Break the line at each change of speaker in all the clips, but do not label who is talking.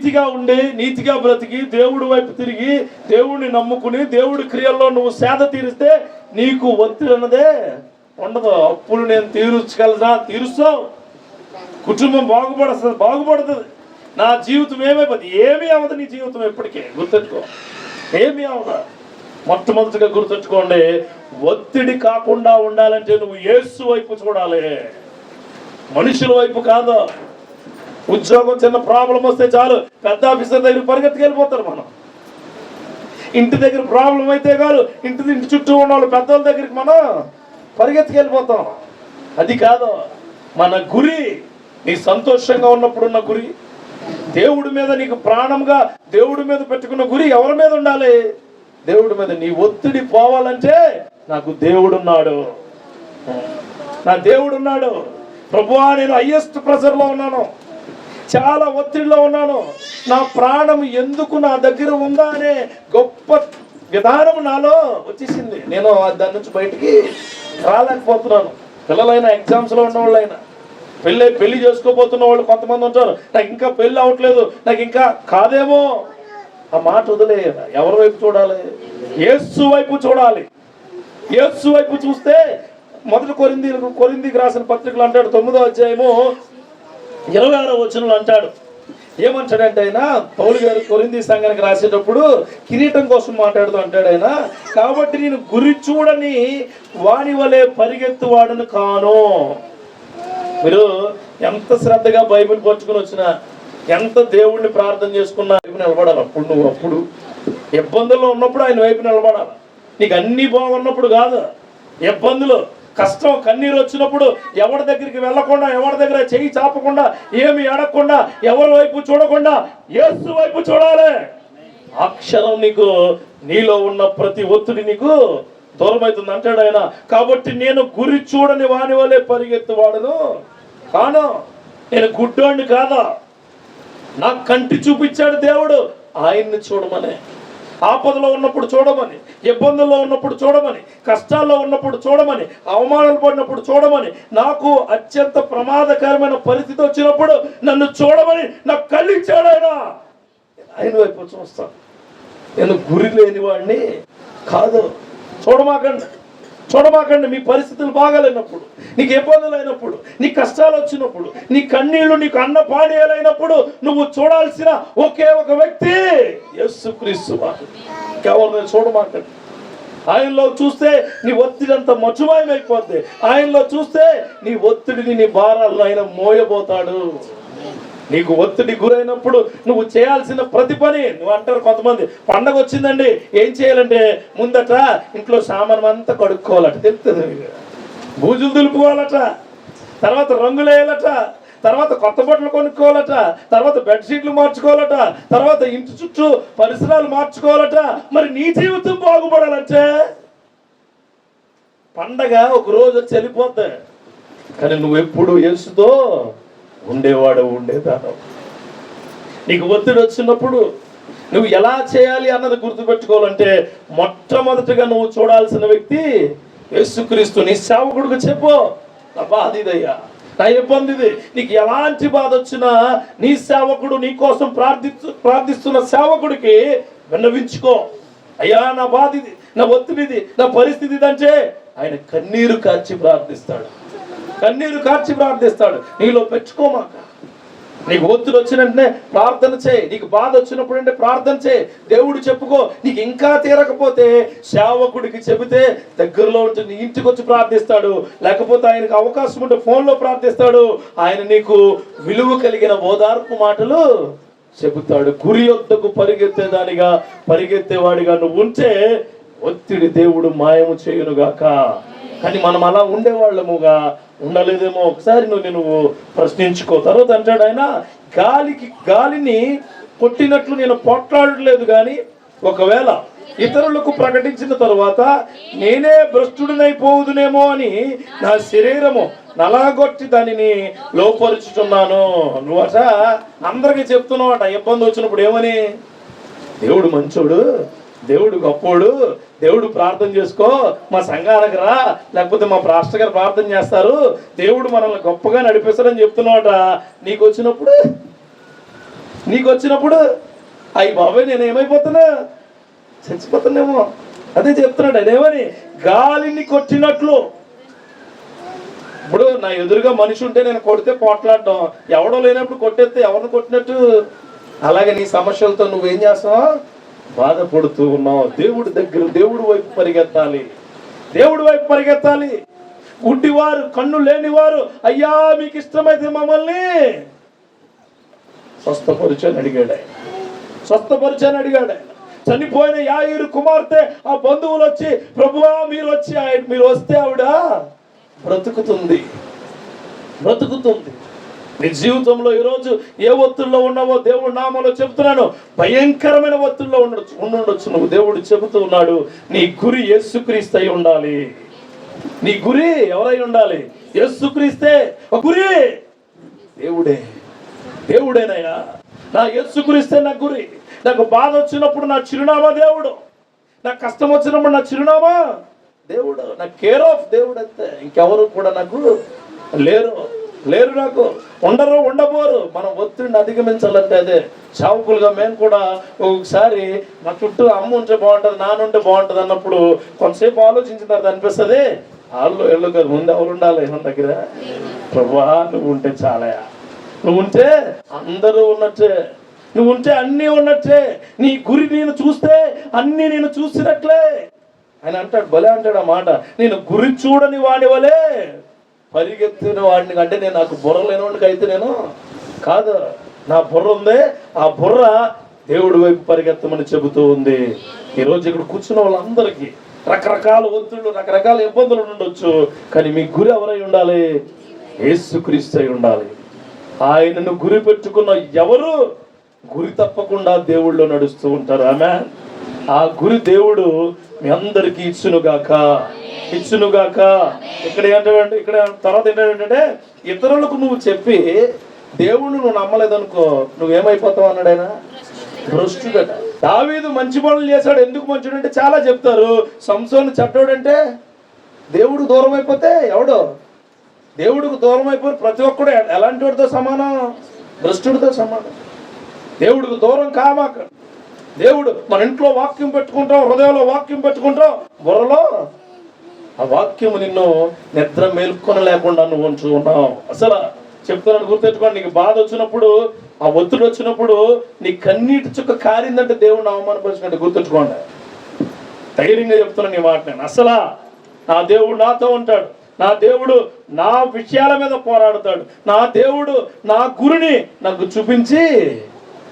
నీతిగా ఉండి నీతిగా బ్రతికి దేవుడి వైపు తిరిగి దేవుడిని నమ్ముకుని దేవుడి క్రియల్లో నువ్వు సేద తీరిస్తే నీకు ఒత్తిడి అన్నదే ఉండదు. అప్పులు నేను తీర్చగలదా? తీరుస్తావు. కుటుంబం బాగుపడుతుంది. నా జీవితం ఏమైపోతుంది? ఏమీ అవ్వదు. నీ జీవితం ఎప్పటికే గుర్తెట్టుకో, ఏమీ అవ్వదు. మొట్టమొదటిగా గుర్తెట్టుకోండి, ఒత్తిడి కాకుండా ఉండాలంటే నువ్వు యేసు వైపు చూడాలి, మనుషుల వైపు కాదు. ఉద్యోగం చిన్న ప్రాబ్లం వస్తే చాలు పెద్ద ఆఫీసర్ దగ్గర పరిగెత్తుకెళ్ళిపోతారు. మనం ఇంటి దగ్గర ప్రాబ్లం అయితే కాదు ఇంటి చుట్టూ ఉన్న వాళ్ళు పెద్దోళ్ళ దగ్గరికి మనం పరిగెత్తుకెళ్ళిపోతాం. అది కాదు మన గురి. నీ సంతోషంగా ఉన్నప్పుడు ఉన్న గురి, దేవుడి మీద నీకు ప్రాణంగా దేవుడి మీద పెట్టుకున్న గురి ఎవరి మీద ఉండాలి? దేవుడి మీద. నీ ఒత్తిడి పోవాలంటే నాకు దేవుడున్నాడు, నా దేవుడున్నాడు. ప్రభువా, నేను హైయెస్ట్ ప్రెషర్లో ఉన్నాను, చాలా ఒత్తిడిలో ఉన్నాను, నా ప్రాణం ఎందుకు నా దగ్గర ఉందా అనే గొప్ప విధానం నాలో వచ్చేసింది. నేను దాని నుంచి బయటికి రాలేకపోతున్నాను. పిల్లలైనా, ఎగ్జామ్స్లో ఉన్నవాళ్ళైనా, పెళ్లి చేసుకోబోతున్న వాళ్ళు కొంతమంది ఉంటారు, నాకు ఇంకా పెళ్ళి అవ్వట్లేదు, నాకు ఇంకా కాదేమో. ఆ మాట వదిలే. ఎవరి వైపు చూడాలి? యేసు వైపు చూడాలి. యేసు వైపు చూస్తే మొదటి కొరింథీకి రాసిన పత్రికలు అంటాడు, 9వ అధ్యాయము 26వ వచనంలో అంటాడు. ఏమంటాడంటే ఆయన, పౌలు గారు కొరింథీ సంఘానికి రాసేటప్పుడు కిరీటం కోసం మాట్లాడుతూ అంటాడు ఆయన, కాబట్టి నేను గురి చూడని వాని వలె పరిగెత్తు వాడను కాను. మీరు ఎంత శ్రద్ధగా బైబిల్ పట్టుకుని వచ్చినా, ఎంత దేవుణ్ణి ప్రార్థన చేసుకున్నా వైపు నిలబడాలి. అప్పుడు ఇబ్బందుల్లో ఉన్నప్పుడు ఆయన వైపు నిలబడాలి. నీకు అన్ని బాగున్నప్పుడు కాదు. ఇబ్బందులు, కష్టం, కన్నీరు వచ్చినప్పుడు ఎవరి దగ్గరికి వెళ్ళకుండా, ఎవరి దగ్గర చెయ్యి చాపకుండా, ఏమి అడగకుండా, ఎవరి వైపు చూడకుండా యేసు వైపు చూడాలి. ఆ క్షణం నీకు నీలో ఉన్న ప్రతి ఒత్తిడి నీకు దూరం అవుతుంది అంటాడు ఆయన. కాబట్టి నేను గురి చూడని వాని వలె పరిగెత్తు వాడను కాను. నేను గుడ్డోడిని కాదా. నాకు కంటి చూపించాడు దేవుడు, ఆయన్ని చూడమని. ఆపదలో ఉన్నప్పుడు చూడమని, ఇబ్బందుల్లో ఉన్నప్పుడు చూడమని, కష్టాల్లో ఉన్నప్పుడు చూడమని, అవమానాలు పడినప్పుడు చూడమని, నాకు అత్యంత ప్రమాదకరమైన పరిస్థితి వచ్చినప్పుడు నన్ను చూడమని నాకు కళ్ళిచ్చాడు ఆయన. ఆయన వైపు చూస్తాను. నేను గురి లేని వాడిని కాదు. చూడమాకండి. మీ పరిస్థితులు బాగాలేనప్పుడు, నీకు ఇబ్బందులు అయినప్పుడు, నీ కష్టాలు వచ్చినప్పుడు, నీ కన్నీళ్లు నీకు అన్నపానీయాలైనప్పుడు నువ్వు చూడాల్సిన ఒకే ఒక వ్యక్తి యేసుక్రీస్తు. ఎవరిని చూడమాకండి. ఆయనలో చూస్తే నీ ఒత్తిడి అంతా మచుమాయమైపోద్ది. ఆయనలో చూస్తే నీ ఒత్తిడిని, నీ భారాలను ఆయన మోయబోతాడు. నీకు ఒత్తిడి గురైనప్పుడు నువ్వు చేయాల్సిన ప్రతి పని, నువ్వు అంటారు కొంతమంది, పండగ వచ్చిందండి ఏం చేయాలంటే ముందట ఇంట్లో సామానం అంతా కడుక్కోవాలట, తెలుస్తుంది, బూజులు దులుపుకోవాలట, తర్వాత రంగులు వేయాలట, తర్వాత కొత్త బట్టలు కొనుక్కోవాలట, తర్వాత బెడ్షీట్లు మార్చుకోవాలట, తర్వాత ఇంటి చుట్టూ పరిసరాలు మార్చుకోవాలట. మరి నీ జీవితం బాగుపడాలంటే పండగ ఒక రోజు వచ్చి వెళ్ళిపోద్ది, కానీ నువ్వెప్పుడు యేసుతో ఉండేదాను. నీకు ఒత్తిడి వచ్చినప్పుడు నువ్వు ఎలా చేయాలి అన్నది గుర్తుపెట్టుకోవాలంటే మొట్టమొదటిగా నువ్వు చూడాల్సిన వ్యక్తి యేసుక్రీస్తు. నీ సేవకుడికి చెప్పు, నా బాధ ఇదయ్యా, నా ఇబ్బంది ఇది. నీకు ఎలాంటి బాధ వచ్చినా నీ సేవకుడు, నీ కోసం ప్రార్థిస్తున్న సేవకుడికి విన్నవించుకో. అయ్యా, నా బాధ ఇది, నా ఒత్తిడిది, నా పరిస్థితి ఇది అంటే ఆయన కన్నీరు కార్చి ప్రార్థిస్తాడు. నీలో పెట్టుకోమాక. నీకు ఒత్తిడి వచ్చినంటే ప్రార్థన చేయి, నీకు బాధ వచ్చినప్పుడు అంటే ప్రార్థన చేయి, దేవుడు చెప్పుకో. నీకు ఇంకా తీరకపోతే సేవకుడికి చెబితే దగ్గరలో ఉంటుంది, ఇంటికి వచ్చి ప్రార్థిస్తాడు. లేకపోతే ఆయనకు అవకాశం ఉంటే ఫోన్లో ప్రార్థిస్తాడు. ఆయన నీకు విలువ కలిగిన ఓదార్పు మాటలు చెబుతాడు. గురి యొద్దకు పరిగెత్తేవాడిగా నువ్వు ఉంటే ఒత్తిడి దేవుడు మాయము చేయునుగాక. కానీ మనం అలా ఉండేవాళ్ళముగా ఉండలేదేమో ఒకసారి నువ్వు ప్రశ్నించుకో. తర్వాత అంటాడు ఆయన, గాలిని కొట్టినట్లు నేను పోట్లాడలేదు, కానీ ఒకవేళ ఇతరులకు ప్రకటించిన తరువాత నేనే భ్రష్టుడినైపోదునేమో అని నా శరీరము నలగొట్టి దానిని లోపరుచుతున్నాను. నువ్వట అందరికీ చెప్తున్నావట ఇబ్బంది వచ్చినప్పుడు ఏమని, దేవుడు మంచోడు, దేవుడు గొప్పోడు, దేవుడు ప్రార్థన చేసుకో, మా సంఘానికి రా, లేకపోతే మా పాస్టర్ గారు ప్రార్థన చేస్తారు, దేవుడు మనల్ని గొప్పగా నడిపిస్తాడని చెప్తున్నావట. నీకు వచ్చినప్పుడు నీకు వచ్చినప్పుడు అయ్యి బాబాయ్ నేను ఏమైపోతున్నా, చచ్చిపోతున్నామో. అదే చెప్తున్నాడు ఆయన ఏమని, గాలిని కొట్టినట్లు. ఇప్పుడు నా ఎదురుగా మనిషి ఉంటే నేను కొడితే పోట్లాడడం, ఎవడో లేనప్పుడు కొట్టేస్తే ఎవరిని కొట్టినట్టు. అలాగే నీ సమస్యలతో నువ్వేం చేస్తావు, బాధపడుతూ ఉన్నావు. దేవుడి దగ్గర, దేవుడి వైపు పరిగెత్తాలి, దేవుడి వైపు పరిగెత్తాలి. గుడ్డివారు, కన్ను లేనివారు, అయ్యా మీకు ఇష్టమైతే మమ్మల్ని స్వస్థపరిచని అడిగాడు ఆయన, స్వస్థపరిచని అడిగాడు ఆయన. చనిపోయిన యాయిరు కుమార్తె ఆ బంధువులు వచ్చి, ప్రభువా మీరు వస్తే ఆవిడ బ్రతుకుతుంది, బ్రతుకుతుంది. నీ జీవితంలో ఈరోజు ఏ ఒత్తుల్లో ఉన్నావో దేవుడి నామంలో చెబుతున్నాను, భయంకరమైన ఒత్తుల్లో ఉండొచ్చు నువ్వు. దేవుడు చెబుతూ ఉన్నాడు, నీ గురి యేసుక్రీస్తు అయి ఉండాలి. నీ గురి ఎవరై ఉండాలి, యేసుక్రీస్తే. గురి దేవుడే, దేవుడేనయ్యా. నా యేసుక్రీస్తే నా గురి. నాకు బాధ వచ్చినప్పుడు నా చిరునామా దేవుడు, నాకు కష్టం వచ్చినప్పుడు నా చిరునామా దేవుడు, నా కేర్ ఆఫ్ దేవుడు అంతే. ఇంకెవరు కూడా నాకు లేరు నాకు ఉండబోరు. మనం ఒత్తిడిని అధిగమించాలంటే అదే. చావుకులుగా మేము కూడా ఒకసారి మా చుట్టూ అమ్మ ఉంటే బాగుంటుంది, నాన్న ఉంటే బాగుంటుంది అన్నప్పుడు కొంతసేపు ఆలోచించిన తర్వాత అనిపిస్తుంది, ఎల్లు కదా, ముందు ఎవరు ఉండాలి మన దగ్గర? ప్రభువా నువ్వు ఉంటే చాలయా, నువ్వు ఉంటే అందరూ ఉన్నట్టే, నువ్వు ఉంటే అన్నీ ఉన్నట్టే. నీ గురి నేను చూస్తే అన్నీ నేను చూసినట్లే. ఆయన అంటాడు, భలే అంటాడు ఆ మాట, నేను గురి చూడని వాడి వలే పరిగెత్తిన వాడిని. అంటే నేను నాకు బుర్ర లేనివాడికి అయితే నేను కాదు, నా బుర్ర ఉందే, ఆ బుర్ర దేవుడి వైపు పరిగెత్తమని చెబుతూ ఉంది. ఈరోజు ఇక్కడ కూర్చున్న వాళ్ళందరికీ రకరకాల ఒత్తిళ్ళు, రకరకాల ఇబ్బందులు ఉండొచ్చు, కానీ మీ గురి ఎవరై ఉండాలి, యేసుక్రీస్తు అయి ఉండాలి. ఆయనను గురి పెట్టుకున్న ఎవరు గురి తప్పకుండా దేవుళ్ళో నడుస్తూ ఉంటారు. ఆమేన్. ఆ గురి దేవుడు మీ అందరికీ ఇచ్చునుగాక. ఇక్కడ ఏంటంటే, ఇక్కడ తర్వాత ఏంటంటే, ఇతరులకు నువ్వు చెప్పి దేవుణ్ణి నువ్వు నమ్మలేదనుకో, నువ్వేమైపోతావు అన్నాడు ఆయన, భ్రష్టుడట. దావీదు మంచి పనులు చేశాడు. ఎందుకు మంచుడు అంటే చాలా చెప్తారు. సంసోను చెడ్డోడంటే దేవుడు దూరం అయిపోతే ఎవడు, దేవుడికి దూరం అయిపోయి ప్రతి ఒక్కడు ఎలాంటి వాడితో సమానం, భ్రష్టుడితో సమానం. దేవుడికి దూరం కామాక. దేవుడు మన ఇంట్లో వాక్యం పెట్టుకుంటాం, హృదయంలో వాక్యం పెట్టుకుంటాం, బుర్రలో ఆ వాక్యము నిన్ను నిద్ర మేల్కొని లేకుండా నువ్వు ఉంచు ఉన్నావు. అసలు చెప్తున్నాను, గుర్తెట్టుకోండి. నీకు బాధ వచ్చినప్పుడు, ఆ ఒత్తిడి వచ్చినప్పుడు నీ కన్నీటి చుక్క కారిందంటే దేవుడిని అవమానపరిచినట్టు గుర్తెట్టుకోండి. ధైర్యంగా చెప్తున్నాను ఈ మాట నేను. అసలు నా దేవుడు నాతో ఉంటాడు, నా దేవుడు నా విషయాల మీద పోరాడతాడు, నా దేవుడు నా గురిని నాకు చూపించి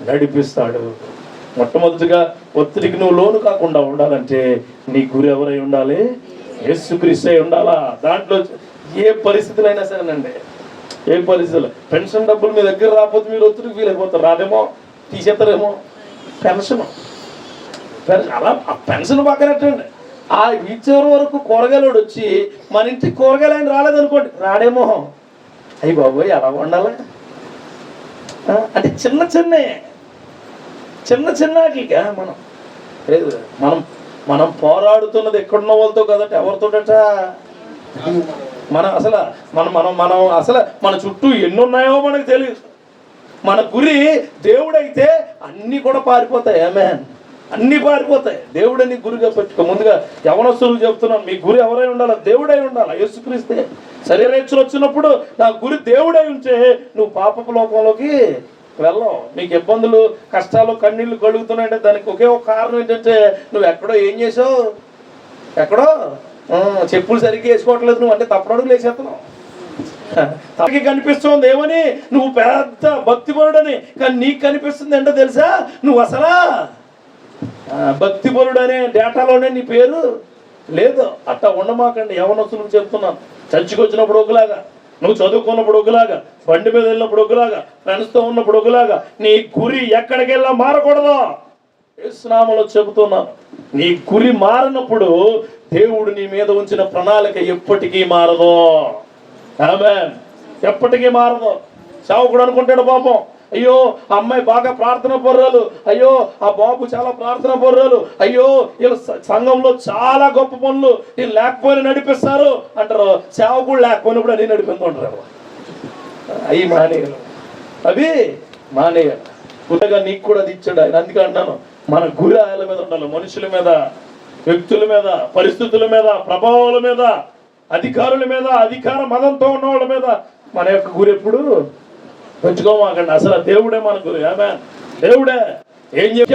నడిపిస్తాడు. మొట్టమొదటిగా ఒత్తిడికి నువ్వు లోను కాకుండా ఉండాలంటే నీ గురి ఎవరై ఉండాలి, యేసుక్రీస్తు అయి ఉండాలా. దాంట్లో ఏ పరిస్థితులైనా సరేనండి, ఏ పరిస్థితులు. పెన్షన్ డబ్బులు మీ దగ్గర రాకపోతే మీరు ఒత్తిడికి ఫీల్ అయిపోతారు. రాదేమో, తీసేస్తారేమో. పెన్షన్ అలా ఆ పెన్షన్ పక్కనట్టండి. ఆ ఇచ్చేవారి వరకు కూరగాయలు వచ్చి మన ఇంటికి కూరగాయలు ఆయన రాలేదనుకోండి, రాడేమో. అయ్యి బాబోయ్ ఎలా ఉండాలి అంటే చిన్న వాటిగా మనం పోరాడుతున్నది ఎక్కడున్న వాళ్ళతో కదట, ఎవరితోట మన చుట్టూ ఎన్ని ఉన్నాయో మనకు తెలియదు. మన గురి దేవుడైతే అన్నీ కూడా పారిపోతాయి. ఆమేన్. అన్నీ పారిపోతాయి. దేవుడని గురిగా పెట్టుకో. ముందుగా యవనస్తులు చెప్తున్నాను, మీ గురి ఎవరై ఉండాలి, దేవుడై ఉండాలి, యేసుక్రీస్తే. శరీరేచ్ఛలు వచ్చినప్పుడు నా గురి దేవుడై ఉంటే నువ్వు పాపపు లోకంలోకి వెళ్ళవు. నీకు ఇబ్బందులు, కష్టాలు, కన్నీళ్లు కలుగుతున్నాయంటే దానికి ఒకే ఒక కారణం ఏంటంటే నువ్వు ఎక్కడో ఏం చేసావు, ఎక్కడో చెప్పులు సరిగ్గా వేసుకోవట్లేదు నువ్వు, అంటే తప్పడుగులు వేసేస్తున్నావు. తనకి కనిపిస్తుంది ఏమని, నువ్వు పెద్ద భక్తిపరుడని. కానీ నీకు కనిపిస్తుంది ఏంటో తెలుసా, నువ్వు అసలా భక్తిపరుడు అనే డేటాలోనే నీ పేరు లేదు. అట్టా ఉండమాకండి. యవనస్తులకు చెప్తున్నాను, చర్చికి వచ్చినప్పుడు ఒకలాగా, నువ్వు చదువుకున్నప్పుడు ఒకలాగా, బండి మీద వెళ్ళినప్పుడు ఒకలాగా, ఫ్రెండ్స్తో ఉన్నప్పుడు ఒకలాగా, నీ గురి ఎక్కడికి వెళ్ళా మారకూడదు. యేసు నామములో చెబుతున్నాను, నీ గురి మారినప్పుడు దేవుడు నీ మీద ఉంచిన ప్రణాళిక ఎప్పటికీ మారదు. ఆమేన్. ఎప్పటికీ మారదు. సేవకుడు అనుకుంటాడు పాపం, అయ్యో ఆ అమ్మాయి బాగా ప్రార్థన పర్రాలు, అయ్యో ఆ బాబు చాలా ప్రార్థన పర్రాలు, అయ్యో వీళ్ళు సంఘంలో చాలా గొప్ప పనులు, వీళ్ళు లేకపోయినా నడిపిస్తారు అంటారు. సేవకుడు లేకపోయినప్పుడు అన్ని నడిపిస్తుంటారు. అవి మానేయాలి. గురిగా నీకు కూడా అది ఇచ్చాడు ఆయన. అందుకే అంటాను, మన గురి ఆయన మీద ఉండాలి. మనుషుల మీద, వ్యక్తుల మీద, పరిస్థితుల మీద, ప్రభావాల మీద, అధికారుల మీద, అధికార మదంతో ఉన్న వాళ్ళ మీద మన యొక్క గురి ఎప్పుడు పెంచుకోమాకండి. అసలు దేవుడే మన గురి. ఆమె దేవుడే.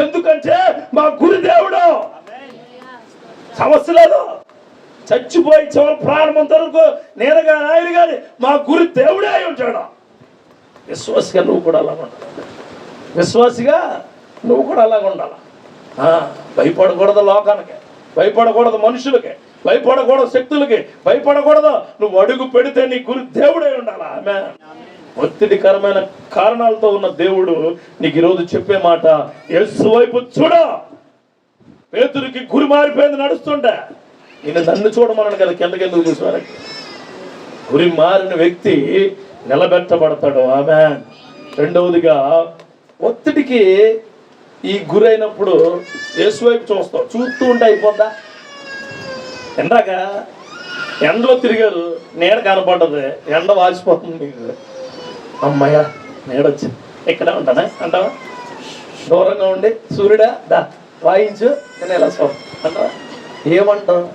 ఎందుకంటే మా గురి దేవుడు. సమస్య లేదు. చచ్చిపోయి చివరి ప్రారంభం వరకు నేను కానీ ఆయన కానీ మా గురి దేవుడే అయి ఉంటాడు. విశ్వాసిగా నువ్వు కూడా అలాగ ఉండాలి. విశ్వాసిగా నువ్వు కూడా అలాగ ఉండాలి. భయపడకూడదు లోకానికి, భయపడకూడదు మనుషులకి, భయపడకూడదు శక్తులకి, భయపడకూడదు. నువ్వు అడుగు పెడితే నీ గురి దేవుడే ఉండాలా. ఆమె ఒత్తిడికరమైన కారణాలతో ఉన్న దేవుడు నీకు ఈరోజు చెప్పే మాట, యేసు వైపు చూడ. పేతురుకి గురి మారిపోయింది నడుస్తుంటే. ఈయన నన్ను చూడమన్నాడు కదా, కిందకెందుకు చూసారు? గురి మారిన వ్యక్తి నిలబెట్టబడతాడు. ఆమె రెండవదిగా, ఒత్తిడికి ఈ గురి అయినప్పుడు యేసు వైపు చూస్తావు. చూస్తూ ఉంటే అయిపోద్దా? ఎందాక ఎండలో తిరిగారు, నీడ కనపడ్డది, ఎండ వాసిపోతుంది మీకు. అమ్మాయ నీడొచ్చింది, ఇక్కడే ఉంటానా అంటావా? దూరంగా ఉండి సూర్యుడా దా వాయించు, నేను ఎలా చూ అంటావా? ఏమంటావు?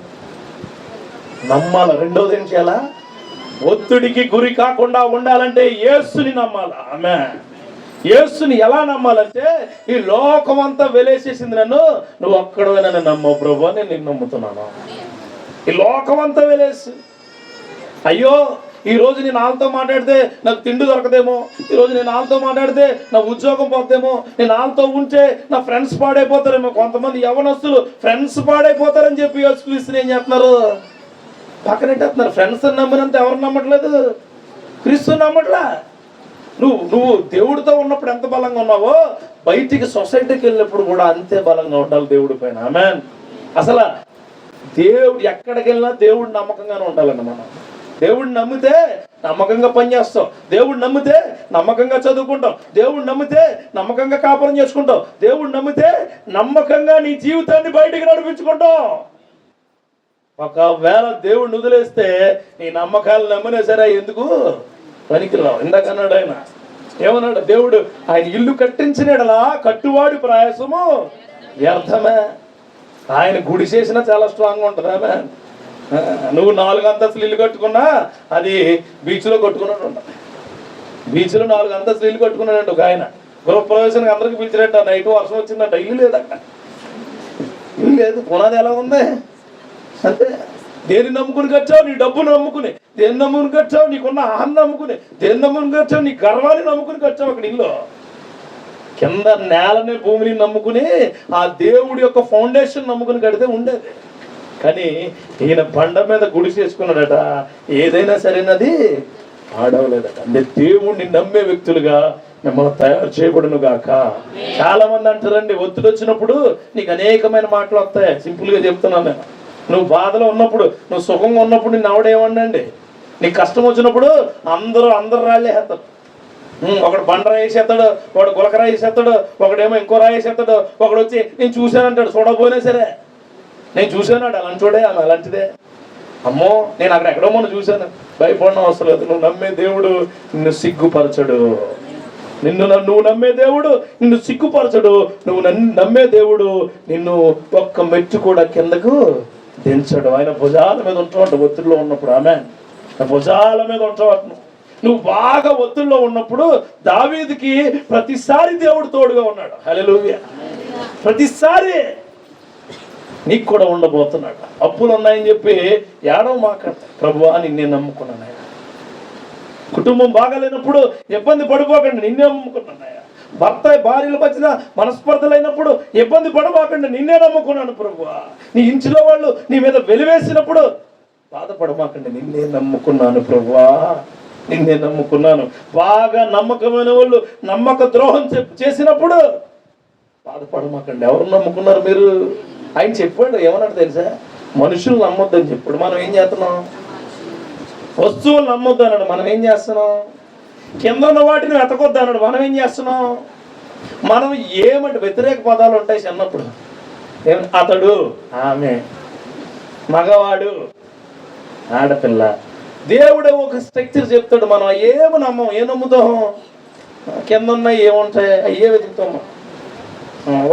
నమ్మాల. రెండోది ఏం చేయాలా? ఒత్తిడికి గురి కాకుండా ఉండాలంటే యేసుని నమ్మాలా. ఆమె యేసుని ఎలా నమ్మాలంటే, ఈ లోకం అంతా వెలేసేసింది నన్ను, నువ్వు ఒక్కడవే నన్ను నమ్మవు ప్రభు, నేను నిన్ను నమ్ముతున్నాను. ఈ లోకం అంతా వెలేసి, అయ్యో ఈరోజు నేను వాళ్ళతో మాట్లాడితే నాకు తిండి దొరకదేమో, ఈరోజు నేను వాళ్ళతో మాట్లాడితే నా ఉద్యోగం పోతేమో, నేను వాళ్ళతో ఉంటే నా ఫ్రెండ్స్ పాడైపోతారేమో. కొంతమంది యవనస్తులు ఫ్రెండ్స్ పాడైపోతారని చెప్పి యేసుక్రీస్తుని ఏం చేస్తున్నారు? పక్కనెట్టేస్తున్నారు. ఫ్రెండ్స్ నమ్మినంత ఎవరు నమ్మట్లేదు, క్రీస్తుని నమ్మట్లా. నువ్వు దేవుడితో ఉన్నప్పుడు ఎంత బలంగా ఉన్నావో, బయటికి సొసైటీకి వెళ్ళినప్పుడు కూడా అంతే బలంగా ఉండాలి దేవుడి పైన. ఆమేన్. అసలు దేవుడు ఎక్కడికి వెళ్ళినా దేవుడు నమ్మకంగానే ఉండాలండి. మనం దేవుడిని నమ్మితే నమ్మకంగా పనిచేస్తావు, దేవుడు నమ్మితే నమ్మకంగా చదువుకుంటావు, దేవుడు నమ్మితే నమ్మకంగా కాపురం చేసుకుంటావు, దేవుడు నమ్మితే నమ్మకంగా నీ జీవితాన్ని బయటికి నడిపించుకుంటావు. ఒకవేళ దేవుడిని వదిలేస్తే నీ నమ్మకాలు నమ్మినా సరే ఎందుకు పనికిరావు. ఇందాక అన్నాడు ఆయన, ఏమన్నాడు? దేవుడు ఆయన ఇల్లు కట్టించినడలా కట్టువాడి ప్రయాసము వ్యర్థమే. ఆయన గుడి చేసినా చాలా స్ట్రాంగ్గా ఉంటుంది. ఆమె నువ్వు 4 అంతస్తులు ఇల్లు కట్టుకున్నా అది బీచ్లో కట్టుకున్నట్టు ఉంటుంది. బీచ్లో 4 అంతస్తులు ఇల్లు కట్టుకున్నాడంట ఒక ఆయన. గృహప్రవేశానికి అందరికి పిలిచినట్ట. నైట్ వర్షం వచ్చిందంట, ఇల్లు లేదక్క, ఇల్లు లేదు, పునాది ఎలా ఉంది అంతే. దేన్ని నమ్ముకుని కట్టావు? నీ డబ్బును నమ్ముకుని. దేన్ని నమ్ముకుని కట్టావు? నీకున్న ఆహారం నమ్ముకుని. దేన్ని నమ్ముకుని కట్టావు? నీ గర్వాన్ని నమ్ముకుని కట్టావు అక్కడ ఇల్లు. కింద నేలని భూమిని నమ్ముకుని ఆ దేవుడి యొక్క ఫౌండేషన్ నమ్ముకుని కడితే ఉండేది. కానీ ఈయన బండ మీద గుడి చేసుకున్నాడట, ఏదైనా సరైనది ఆడవలేదట. అంటే దేవుడిని నమ్మే వ్యక్తులుగా మిమ్మల్ని తయారు చేయబడును గాక. చాలా మంది అంటారండి, ఒత్తిడి వచ్చినప్పుడు నీకు అనేకమైన మాటలు వస్తాయి. సింపుల్గా చెప్తున్నాను నేను. నువ్వు బాధలో ఉన్నప్పుడు, నువ్వు సుఖంగా ఉన్నప్పుడు నిన్ను ఆవిడేమండి, నీకు కష్టం వచ్చినప్పుడు అందరూ రాళ్ళే వేస్తాడు. ఒకడు బండ రాయేసేస్తాడు, ఒకడు గులకరా వేసేస్తాడు, ఒకడేమో ఇంకో రాయేసేస్తాడు, ఒకడు వచ్చి నేను చూశానంటాడు. చూడకపోయినా సరే నేను చూశానాడు అలాంటి ఆమె అలాంటిదే. అమ్మో నేను అక్కడ ఎక్కడో మొన్న చూశాను. భయపడడం అవసరం లేదు. నువ్వు నమ్మే దేవుడు నిన్ను సిగ్గుపరచడు. నువ్వు నమ్మే దేవుడు నిన్ను సిగ్గుపరచడు. నువ్వు నమ్మే దేవుడు నిన్ను ఒక్క మెట్టు కూడా కిందకు దించడు. ఆయన భుజాల మీద ఉంటావు ఒత్తిడిలో ఉన్నప్పుడు. ఆమె భుజాల మీద ఉంటావు. నువ్వు బాగా ఒత్తిడిలో ఉన్నప్పుడు దావీదుకి ప్రతిసారి దేవుడు తోడుగా ఉన్నాడు. హల్లెలూయా. ప్రతిసారి నీకు కూడా ఉండబోతున్నాడు. అప్పులు ఉన్నాయని చెప్పి ఏడవ మాట్లాడతాడు. ప్రభువా నిన్నే నమ్ముకున్నాను. కుటుంబం బాగాలేనప్పుడు ఇబ్బంది పడిపోకండి, నిన్నే నమ్ముకున్నాను. భర్త భార్యల మధ్యన మనస్పర్ధలైనప్పుడు ఇబ్బంది పడబోకండి, నిన్నే నమ్ముకున్నాను ప్రభువా. నీ ఇంటిలో వాళ్ళు నీ మీద వెలివేసినప్పుడు బాధపడమాకండి, నిన్నే నమ్ముకున్నాను ప్రభువా, నిన్నే నమ్ముకున్నాను. బాగా నమ్మకమైన వాళ్ళు నమ్మక ద్రోహం చేసినప్పుడు బాధపడమాకండి. ఎవరు నమ్ముకున్నారు మీరు? ఆయన చెప్పాడు, ఏమన్నాడు తెలుసా? మనుషులు నమ్మొద్దని చెప్పాడు. మనం ఏం చేస్తున్నాం? వస్తువులు నమ్మొద్దు అన్నాడు. మనం ఏం చేస్తున్నాం? కింద ఉన్న వాటిని వెతకొద్దు అన్నాడు. మనం ఏం చేస్తున్నాం? మనం ఏమంటే వ్యతిరేక పదాలు ఉంటాయి చిన్నప్పుడు. అతడు, ఆమె, మగవాడు, ఆడపిల్ల. దేవుడు ఒక స్ట్రక్చర్ చెప్తాడు. మనం ఏమి నమ్మం. ఏం నమ్ముతాం? కింద ఉన్నాయి ఏముంటాయి అయ్యే వెతుకుతాం.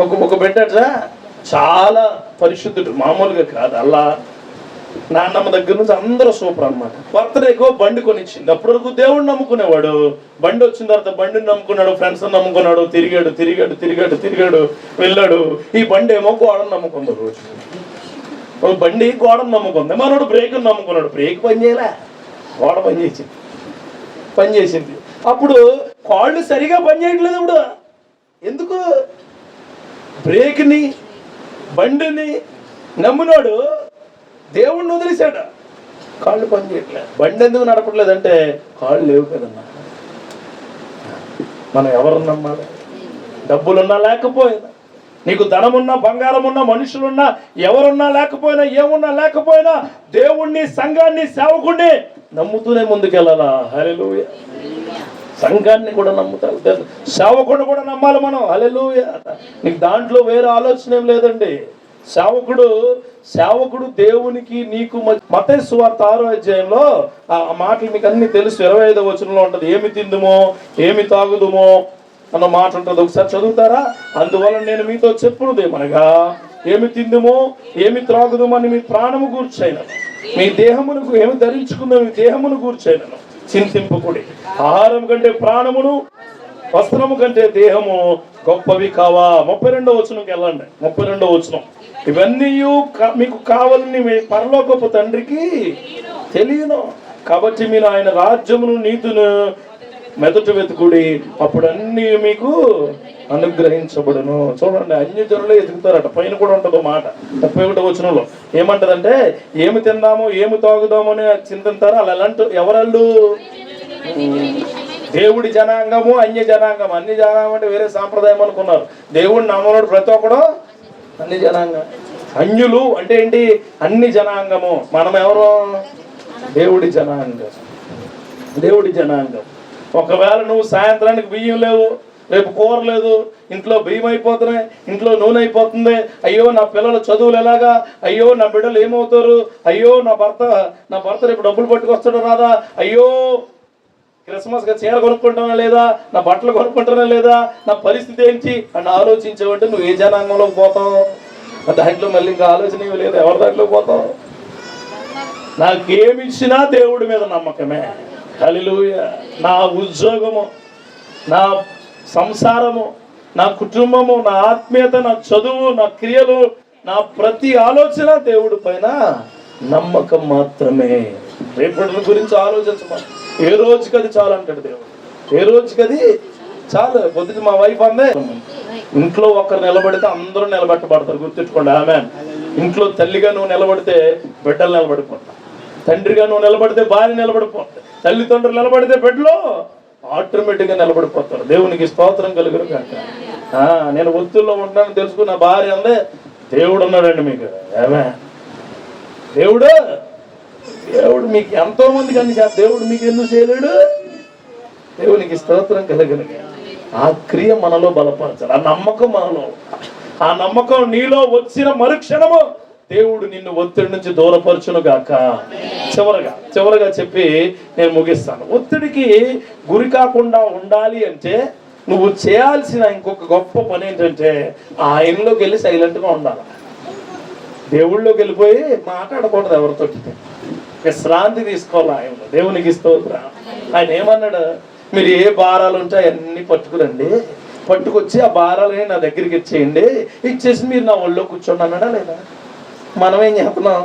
ఒక బిడ్డ చాలా పరిశుద్ధుడు, మామూలుగా కాదు. అలా నాన్నమ్మ దగ్గర నుంచి అందరూ సూపర్ అనమాట. బర్త్డేకో బండి కొనిచ్చింది. అప్పటి వరకు దేవుడిని నమ్ముకునేవాడు. బండి వచ్చిన తర్వాత బండిని నమ్ముకున్నాడు, ఫ్రెండ్స్ నమ్ముకున్నాడు, తిరిగాడు వెళ్ళాడు. ఈ బండి ఏమో గోడను నమ్ముకుంది. రోజు బండి గోడను నమ్ముకుంది, మనోడు బ్రేక్ని నమ్ముకున్నాడు. బ్రేక్ పని చేయలే, గోడ పని చేసింది. అప్పుడు కాళ్ళు సరిగా పని చేయట్లేదు. ఇప్పుడు ఎందుకు? బ్రేక్ని బండిని నమ్మునాడు, దేవుణ్ణి వదిలేశాడు, కాళ్ళు పని చేయట్లేదు. బండి ఎందుకు నడపట్లేదంటే కాళ్ళు లేవు కదన్నా. మనం ఎవరు నమ్మాలి? డబ్బులున్నా లేకపోయినా, నీకు ధనమున్నా బంగారం ఉన్నా మనుషులున్నా ఎవరున్నా లేకపోయినా ఏమున్నా లేకపోయినా దేవుణ్ణి, సంఘాన్ని, సేవకుడిని నమ్ముతూనే ముందుకెళ్ళాలా? హల్లెలూయా. సంఘాన్ని కూడా నమ్ముతారు, సేవకుడిని కూడా నమ్మాలి మనం. హల్లెలూయా. నీకు దాంట్లో వేరే ఆలోచన ఏం లేదండి. సేవకుడు దేవునికి నీకు. మత్తయి సువార్త 6వ అధ్యాయంలో ఆ మాటలు మీకు అన్ని తెలుసు. 25వ వచనంలో ఉంటుంది, ఏమి తిందుమో ఏమి తాగుదుమో అన్న మాట ఉంటుంది. ఒకసారి చదువుతారా? అందువల్ల నేను మీతో చెప్పున్నదేమనగా, ఏమి తిందుమో ఏమి త్రాగుదుమని మీ ప్రాణము గూర్చైనను, మీ దేహమునకు ఏమి ధరించుకుందో మీ దేహమును గూర్చైనను చింతింపకుడి. ఆహారం కంటే ప్రాణమును, వస్త్రము కంటే దేహము గొప్పవి కావా. 32వ వచనంకి వెళ్ళండి. 32వ వచనం, ఇవన్నీ మీకు కావాలని మీ పరలోకపు తండ్రికి తెలియను, కాబట్టి మీరు ఆయన రాజ్యమును నీతిను మెదట వెతుకుడి, అప్పుడు అన్ని మీకు అనుగ్రహించబడును. చూడండి, అన్యజనులే ఎదుగుతారట. పైన కూడా ఉంటుంది మాట 31వ వచనంలో. ఏమంటదంటే, ఏమి తిందాము ఏమి తాగుదాము అని చింతింతారు. అలాంటి ఎవరళ్ళు? దేవుడి జనాంగము, అన్య జనాంగం. అన్ని జనాంగం అంటే వేరే సాంప్రదాయం అనుకున్నారు. దేవుడిని నమ్మనోడు ప్రతి ఒక్కడు అన్ని జనాంగం. అన్యులు అంటే ఏంటి? అన్ని జనాంగము. మనం ఎవరు? దేవుడి జనాంగం. ఒకవేళ నువ్వు సాయంత్రానికి బియ్యం లేవు, రేపు కూర లేదు, ఇంట్లో బియ్యం అయిపోతున్నాయి, ఇంట్లో నూనె అయిపోతుంది, అయ్యో నా పిల్లల చదువులు ఎలాగా, అయ్యో నా బిడ్డలు ఏమవుతారు, అయ్యో నా భర్త రేపు డబ్బులు పట్టుకొస్తాడు రాదా, అయ్యో క్రిస్మస్గా చీర కొనుక్కుంటానా లేదా, నా బట్టలు కొనుక్కుంటానా లేదా, నా పరిస్థితి ఏంటి అని ఆలోచించేవంటే నువ్వు ఏ జనాంగంలోకి పోతావు? దాంట్లో మళ్ళీ ఇంకా ఆలోచన ఏమి లేదు. ఎవరి దాంట్లోకి పోతావు? నాకేమిచ్చినా దేవుడి మీద నమ్మకమే. హల్లెలూయా. నా ఉద్యోగము, నా సంసారము, నా కుటుంబము, నా ఆత్మీయత, నా చదువు, నా క్రియలు, నా ప్రతి ఆలోచన దేవుడి పైన నమ్మకం మాత్రమే. రేపటి గురించి ఆలోచించమని. ఏ రోజుకి అది చాలు అంటాడు దేవుడు. ఏ రోజుకి అది చాలు. పొద్దుట మా వైఫ్ అందే, ఇంట్లో ఒక్కరు నిలబడితే అందరూ నిలబెట్టబడతారు. గుర్తుంచుకోండి. ఆమె ఇంట్లో తల్లిగా నువ్వు నిలబడితే బిడ్డలు నిలబడిపోతారు, తండ్రిగా నువ్వు నిలబడితే భార్య నిలబడిపోతారు, తల్లిదండ్రులు నిలబడితే బిడ్డలు ఆటోమేటిక్గా నిలబడిపోతారు. దేవునికి స్తోత్రం కలుగును కాక. నేను ఒత్తుల్లో ఉంటానని తెలుసుకున్న భార్య అందే, దేవుడు ఉన్నాడండి మీకు. ఏమే దేవుడు మీకు ఎంతో మంది కానీ దేవుడు మీకు ఎందుకు చేయలేడు? దేవునికి స్తోత్రం కలుగును. ఆ క్రియ మనలో బలపరచాలి. ఆ నమ్మకం మనలో, ఆ నమ్మకం నీలో వచ్చిన మరుక్షణము దేవుడు నిన్ను ఒత్తిడి నుంచి దూరపరచును గాక. చివరగా చెప్పి నేను ముగిస్తాను. ఒత్తిడికి గురి కాకుండా ఉండాలి అంటే నువ్వు చేయాల్సిన ఇంకొక గొప్ప పని ఏంటంటే ఆయనలోకి వెళ్ళి సైలెంట్గా ఉండాలి. దేవుళ్ళలోకి వెళ్ళిపోయి మాట్లాడకూడదు ఎవరితో, విశ్రాంతి తీసుకోవాలి ఆయనలో. దేవునికి స్తోత్రం. ఆయన ఏమన్నాడు? మీరు ఏ భారాలు ఉంటాయి అన్నీ పట్టుకురండి, పట్టుకొచ్చి ఆ భారాలని నా దగ్గరికి ఇచ్చేయండి, ఇచ్చేసి మీరు నా ఒళ్ళో కూర్చోండి అన్నాడా లేదా? మనం ఏం చేస్తున్నాం?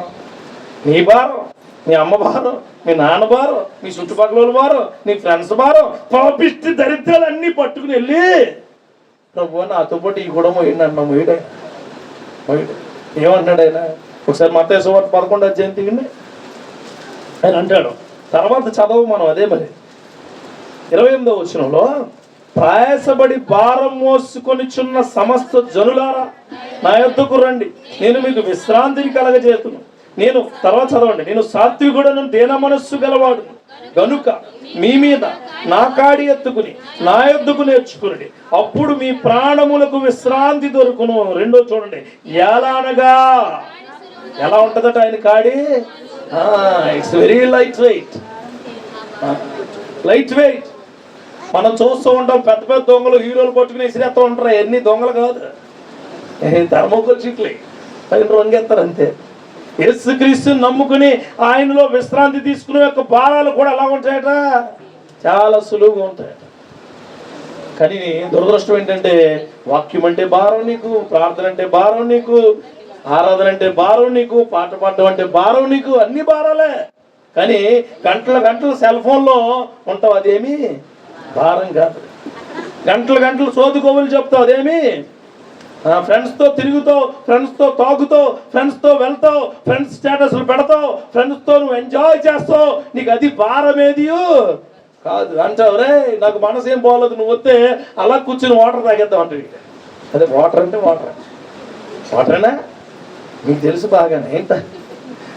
నీ భారం, మీ అమ్మ భారం, మీ నాన్న భారం, మీ చుట్టుపక్కల భారం, నీ ఫ్రెండ్స్ భారం, పాపిష్టి దరిద్రాలు అన్నీ పట్టుకుని వెళ్ళి ప్రభు నాతో పాటు ఈ కూడా మోయండి అన్నా. మోయడే ఏమంటాడు ఆయన? ఒకసారి మత్తయి సువార్త 11వ అధ్యాయం తీయండి. ఆయన అంటాడు, తర్వాత చదవు మనం అదే మరి 28వ వచనంలో, ప్రయాసపడి భారం మోసుకొనిచున్న సమస్త జనులారా నా యొద్దకు రండి, నేను మీకు విశ్రాంతిని కలగజేతును. నేను తర్వాత చదవండి, నేను సాత్వికుడను, దీన మనస్సు గలవాడు గనుక మీ మీద నా కాడి ఎత్తుకుని నా యొద్దకు నేర్చుకుని, అప్పుడు మీ ప్రాణములకు విశ్రాంతి దొరుకును. రెండో చూడండి, ఎలానగా ఎలా ఉంటుందట ఆయన కాడి? It's very light weight. మనం చూస్తూ ఉంటాం పెద్ద పెద్ద దొంగలు హీరోలు పట్టుకుని విసిరేస్తూ ఉంటారు. ఎన్ని దొంగలు కాదు, ధర్మకోల్ చీట్లే పైన రంగేస్తారు అంతే. యేసుక్రీస్తుని నమ్ముకుని ఆయనలో విశ్రాంతి తీసుకునే యొక్క భారాలు కూడా ఎలా ఉంటాయట, చాలా సులువుగా ఉంటాయట. కానీ దురదృష్టం ఏంటంటే వాక్యం అంటే భారం నీకు, ప్రార్థన అంటే భారం నీకు, ఆరాధన అంటే భారం నీకు, పాట పాడడం అంటే భారం నీకు, అన్ని భారాలే. కానీ గంటల గంటలు సెల్ ఫోన్లో ఉంటావు, అదేమి భారం కాదు. గంటల గంటలు సోదుకోవులు చెప్తావు, అదేమి ఫ్రెండ్స్తో తిరుగుతావు, ఫ్రెండ్స్తో తాగుతావు, ఫ్రెండ్స్తో వెళ్తావు, ఫ్రెండ్స్ స్టేటస్లు పెడతావు, ఫ్రెండ్స్తో నువ్వు ఎంజాయ్ చేస్తావు, నీకు అది భారమేది కాదు. అంటావు రే నాకు మనసు ఏం బాగోలేదు, నువ్వు వస్తే అలా కూర్చుని వాటర్ తాగేద్దాం అంటే. అదే వాటర్ అంటే వాటరేనా మీకు తెలుసు బాగానే ఏంట.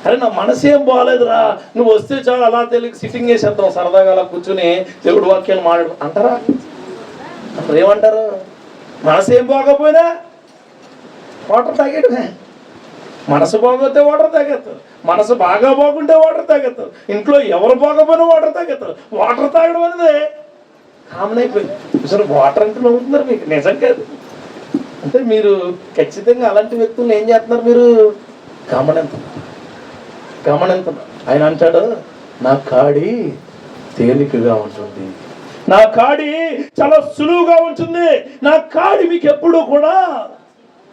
అరే నా మనసు ఏం బాగోలేదురా, నువ్వు వస్తే చాలు అలా తెలియక సిట్టింగ్ వేసేద్దాం సరదాగా అలా కూర్చుని దేవుడు వాక్యాన్ని మాట్లాడు అంటారా? అంటారు ఏమంటారు? మనసు ఏం బాగోపోయినా వాటర్ తాగేయడమే. మనసు బాగోతే వాటర్ తాగేస్తారు, మనసు బాగా బాగుంటే వాటర్ తాగేస్తారు, ఇంట్లో ఎవరు బాగోపోయినా వాటర్ తాగేస్తారు. వాటర్ తాగడం అనేది కామన్ అయిపోయింది. అసలు వాటర్ అంటే నవ్వుతున్నారు, మీకు నిజం కాదు. అంటే మీరు ఖచ్చితంగా అలాంటి వ్యక్తులను ఏం చేస్తున్నారు, మీరు గమనింతున్నారు. ఆయన అంటాడు నా కాడి తేలికగా ఉంటుంది, నా కాడి చాలా సులువుగా ఉంటుంది, నా కాడి మీకు ఎప్పుడూ కూడా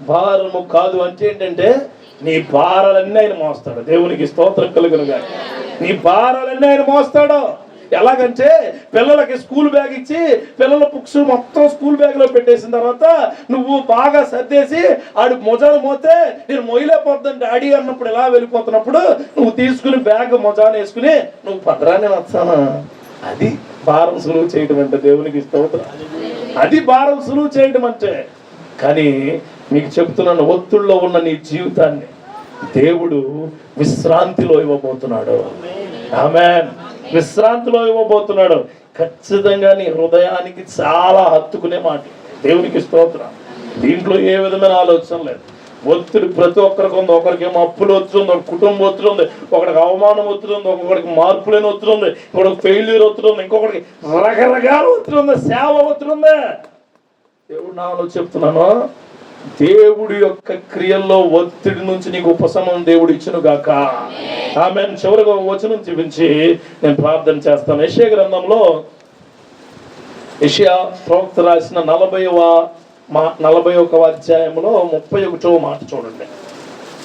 భారము కాదు. అంటే ఏంటంటే నీ భారాలన్నీ ఆయన మోస్తాడు. దేవునికి స్తోత్రం కలుగునుగా. నీ భారాలన్నీ ఆయన మోస్తాడు. ఎలాగంటే పిల్లలకి స్కూల్ బ్యాగ్ ఇచ్చి పిల్లల బుక్స్ మొత్తం స్కూల్ బ్యాగ్లో పెట్టేసిన తర్వాత నువ్వు బాగా సర్దేసి ఆడు మొజాను మోతే నేను మొయ్యలేకపోతాను డాడీ అన్నప్పుడు ఎలా వెళ్ళిపోతున్నప్పుడు నువ్వు తీసుకుని బ్యాగ్ మొజాను వేసుకుని నువ్వు భద్రాన్ని వస్తాను. అది భారం సులువు చేయడం అంటే. దేవునికి స్తోత్రం. అది భారం సులువు చేయడం అంటే. కానీ మీకు చెప్తున్నాను, ఒత్తిడిలో ఉన్న నీ జీవితాన్ని దేవుడు విశ్రాంతిలో ఇవ్వబోతున్నాడు. ఆమేన్. విశ్రాంతిలో ఇవ్వబోతున్నాడు. ఖచ్చితంగా నీ హృదయానికి చాలా హత్తుకునే మాట. దేవునికి స్తోత్రం. దీంట్లో ఏ విధమైన ఆలోచన లేదు. ఒత్తిడి ప్రతి ఒక్కరికి ఉంది. ఒకరికేమో అప్పులు ఒత్తిడి ఉంది, ఒక కుటుంబం ఒత్తిడి ఉంది, ఒకరికి అవమానం ఒత్తిడి ఉంది, ఒక్కొక్కడికి మార్పు లేని ఒత్తిడి ఉంది, ఇంకొకరికి ఫెయిల్యూర్ ఒత్తిడి ఉంది, ఇంకొకరికి రకరకాల ఒత్తిడి ఉంది, సేవ ఒత్తిడి ఉంది. దేవుడు నాలో చెప్తున్నాను, దేవుడి యొక్క క్రియల్లో ఒత్తిడి నుంచి నీకు ఉపశమనం దేవుడు ఇచ్చును గాక. ఆమెన్. చివరిగా వచనం చూపించి నేను ప్రార్థన చేస్తాను. యెషయా గ్రంథంలో యెషయా ప్రవక్త రాసిన 41వ అధ్యాయంలో 31వ మాట చూడండి.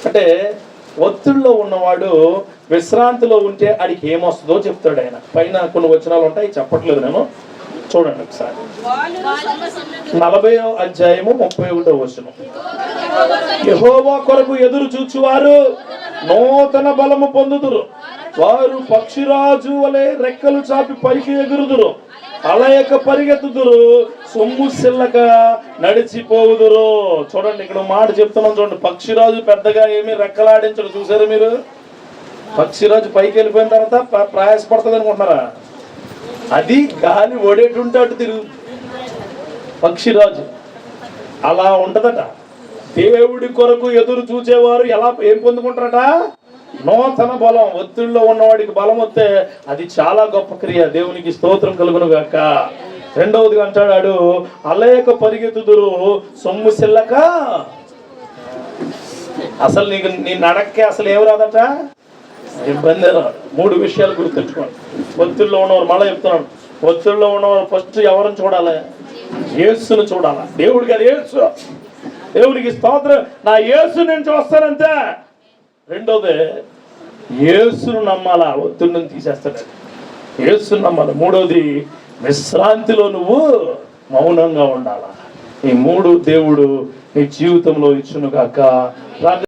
అంటే ఒత్తిడిలో ఉన్నవాడు విశ్రాంతిలో ఉంటే ఆడికి ఏమొస్తుందో చెప్తాడు ఆయన. పైన కొన్ని వచనాలు ఉంటాయి, చెప్పట్లేదు నేను, చూడండి ఒకసారి. 40వ అధ్యాయము 31వ వచనం. యెహోవా కొరకు ఎదురు చూచువారు నూతన బలము పొందుదురు, వారు పక్షిరాజు వలె రెక్కలు చాపి పైకి ఎగురుదురు, అలయక పరిగెత్తుదురు, సొమ్ము సిల్లక నడిచిపోవుదురు. చూడండి ఇక్కడ మాట చెప్తున్నాం చూడండి. పక్షిరాజు పెద్దగా ఏమీ రెక్కలాడించడు. చూసారు మీరు? పక్షిరాజు పైకి వెళ్ళిపోయిన తర్వాత ప్రయాసపడుతుంది అనుకుంటున్నారా? అది గాలి ఓడేటుంటే అటు తిరుగు పక్షిరాజు అలా ఉంటదట. దేవుడి కొరకు ఎదురు చూచేవారు ఏం పొందుకుంటారట? నూతన బలం. ఒత్తిడిలో ఉన్నవాడికి బలం వస్తే అది చాలా గొప్ప క్రియ. దేవునికి స్తోత్రం కలుగును గాక. రెండవదిగా అంటాడు అలేక పరిగెత్తుదురు, సొమ్ము సిల్లక. అసలు నీ నడక్కే అసలు ఏమి రాదట, ఇబ్బంది రాదు. 3 విషయాలు గుర్తుంచుకోండి. ఒత్తిడిలో ఉన్నవారు, మళ్ళీ చెప్తున్నాడు, ఒత్తిడిలో ఉన్నవారు ఫస్ట్ ఎవరిని చూడాలి? యేసును చూడాలి. దేవుడికి అది యేసు. దేవుడికి స్తోత్రం. నా యేసు నేను చూస్తానంతే. రెండోది యేసును నమ్మాలా, ఒత్తిడి నుంచి తీసేస్తాడు. యేసును నమ్మాలి. మూడోది విశ్రాంతిలో నువ్వు మౌనంగా ఉండాలా. ఈ 3 దేవుడు నీ జీవితంలో ఇచ్చును గాక.